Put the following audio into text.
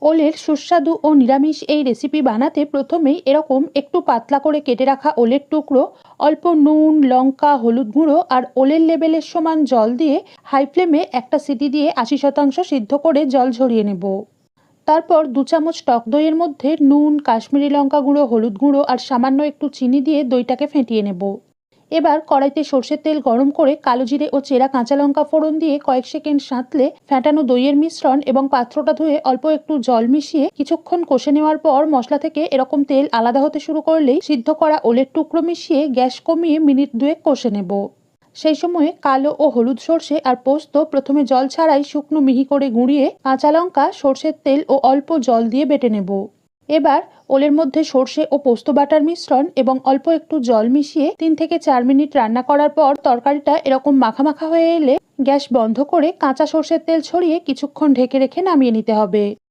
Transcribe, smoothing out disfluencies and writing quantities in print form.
ওলের সুস্বাদু ও নিরামিষ এই রেসিপি বানাতে প্রথমেই এরকম একটু পাতলা করে কেটে রাখা ওলের টুকরো, অল্প নুন, লঙ্কা, হলুদ গুঁড়ো আর ওলের লেবেলের সমান জল দিয়ে হাই ফ্লেমে একটা সিটি দিয়ে 80% সিদ্ধ করে জল ঝরিয়ে নেব। তারপর 2 চামচ টক দইয়ের মধ্যে নুন, কাশ্মীরি লঙ্কা গুঁড়ো, হলুদ গুঁড়ো আর সামান্য একটু চিনি দিয়ে দইটাকে ফেটিয়ে নেব। এবার কড়াইতে সর্ষের তেল গরম করে কালো জিরে ও চেরা কাঁচা লঙ্কা ফোড়ন দিয়ে কয়েক সেকেন্ড সাঁতলে ফ্যাটানো দইয়ের মিশ্রণ এবং পাত্রটা ধুয়ে অল্প একটু জল মিশিয়ে কিছুক্ষণ কষে নেওয়ার পর মশলা থেকে এরকম তেল আলাদা হতে শুরু করলেই সিদ্ধ করা ওলের টুকরো মিশিয়ে গ্যাস কমিয়ে মিনিট 2 কষে নেব। সেই সময়ে কালো ও হলুদ সর্ষে আর পোস্ত প্রথমে জল ছাড়াই শুকনো মিহি করে গুঁড়িয়ে কাঁচা লঙ্কা, সর্ষের তেল ও অল্প জল দিয়ে বেটে নেব। এবার ওলের মধ্যে সর্ষে ও পোস্ত বাটার মিশ্রণ এবং অল্প একটু জল মিশিয়ে 3 থেকে 4 মিনিট রান্না করার পর তরকারিটা এরকম মাখা মাখা হয়ে এলে গ্যাস বন্ধ করে কাঁচা সর্ষের তেল ছড়িয়ে কিছুক্ষণ ঢেকে রেখে নামিয়ে নিতে হবে।